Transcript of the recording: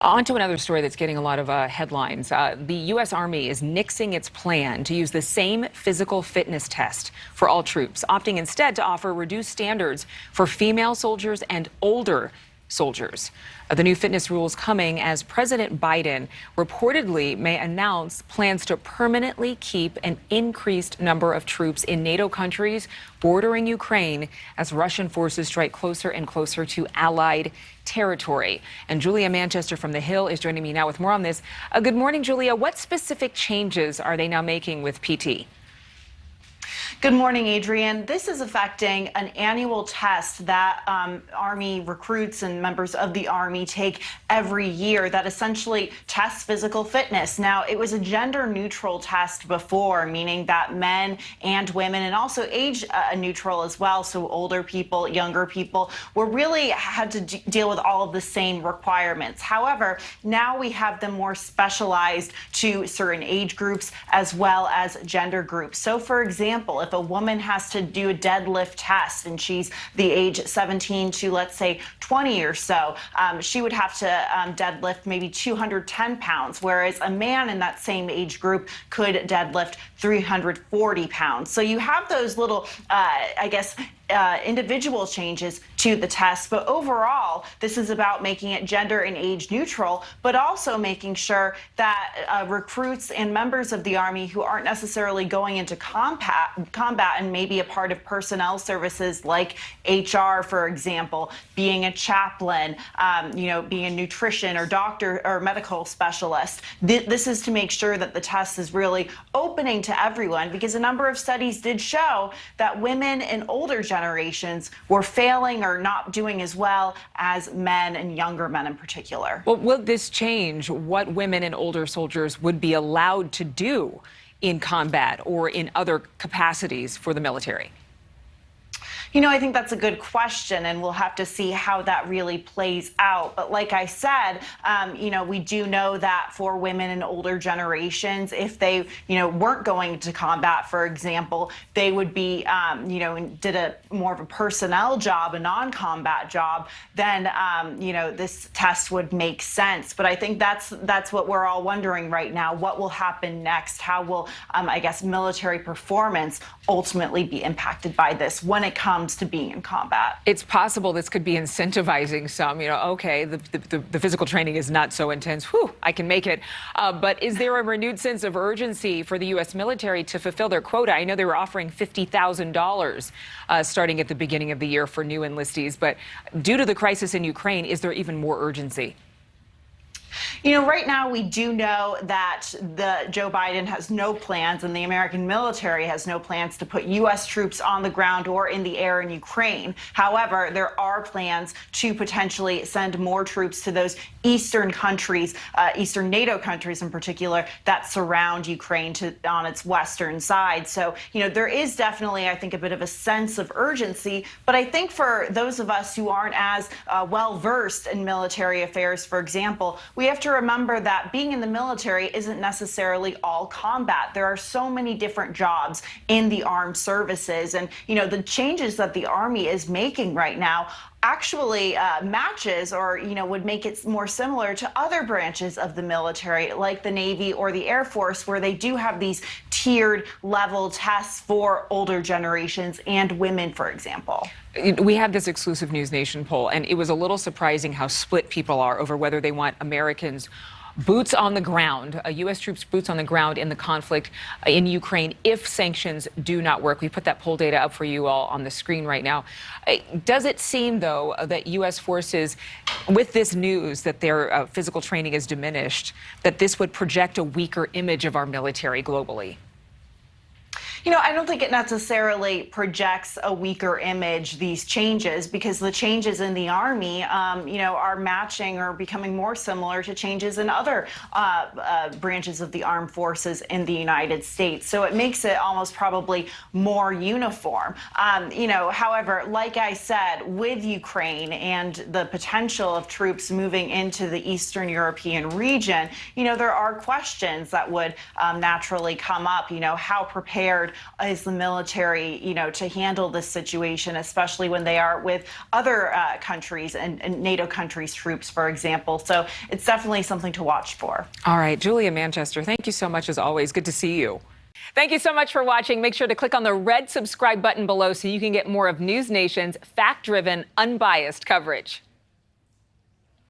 On to another story that's getting a lot of headlines. The U.S. Army is nixing its plan to use the same physical fitness test for all troops, opting instead to offer reduced standards for female soldiers and older soldiers. The new fitness rules coming as President Biden reportedly may announce plans to permanently keep an increased number of troops in NATO countries bordering Ukraine as Russian forces strike closer and closer to allied territory. And Julia Manchester from The Hill is joining me now with more on this. Good morning, Julia. What specific changes are they now making with PT? Good morning, Adrienne. This is affecting an annual test that Army recruits and members of the Army take every year that essentially tests physical fitness. Now, it was a gender-neutral test before, meaning that men and women, and also age neutral as well, so older people, younger people, were really had to deal with all of the same requirements. However, now we have them more specialized to certain age groups as well as gender groups. So, for example, if a woman has to do a deadlift test and she's the age 17 to, let's say, 20 or so, she would have to deadlift maybe 210 pounds, whereas a man in that same age group could deadlift 340 pounds. So you have those little, individual changes to the test, but overall, this is about making it gender and age neutral, but also making sure that recruits and members of the Army who aren't necessarily going into combat and maybe a part of personnel services like HR, for example, being a chaplain, being a nutrition or doctor or medical specialist. This is to make sure that the test is really opening to everyone, because a number of studies did show that women in older generations were failing or not doing as well as men and younger men in particular. Well, will this change what women and older soldiers would be allowed to do in combat or in other capacities for the military? I think that's a good question, and we'll have to see how that really plays out. But like I said, we do know that for women in older generations, if they, weren't going to combat, for example, they would be, did a more of a personnel job, a non-combat job, then, this test would make sense. But I think that's what we're all wondering right now. What will happen next? How will, military performance ultimately be impacted by this when it comes to being in combat? It's possible this could be incentivizing some, okay, the physical training is not so intense. Whew, I can make it. But is there a renewed sense of urgency for the U.S. military to fulfill their quota? I know they were offering $50,000 starting at the beginning of the year for new enlistees. But due to the crisis in Ukraine, is there even more urgency? Right now we do know that Joe Biden has no plans, and the American military has no plans to put U.S. troops on the ground or in the air in Ukraine. However, there are plans to potentially send more troops to those eastern countries, eastern NATO countries in particular, that surround Ukraine on its western side. So, there is definitely, I think, a bit of a sense of urgency. But I think for those of us who aren't as well-versed in military affairs, for example, we have to remember that being in the military isn't necessarily all combat. There are so many different jobs in the armed services. And, the changes that the Army is making right now actually matches or, would make it more similar to other branches of the military, like the Navy or the Air Force, where they do have these tiered level tests for older generations and women, for example. We have this exclusive NewsNation poll, and it was a little surprising how split people are over whether they want Americans boots on the ground, U.S. troops boots on the ground in the conflict in Ukraine if sanctions do not work. We put that poll data up for you all on the screen right now. Does it seem, though, that U.S. forces, with this news that their physical training is diminished, that this would project a weaker image of our military globally? I don't think it necessarily projects a weaker image, these changes, because the changes in the Army, are matching or becoming more similar to changes in other branches of the armed forces in the United States. So it makes it almost probably more uniform. However, like I said, with Ukraine and the potential of troops moving into the Eastern European region, there are questions that would naturally come up. How prepared prepared is the military, to handle this situation, especially when they are with other countries and NATO countries' troops, for example. So it's definitely something to watch for. All right, Julia Manchester, thank you so much as always. Good to see you. Thank you so much for watching. Make sure to click on the red subscribe button below so you can get more of NewsNation's fact-driven, unbiased coverage.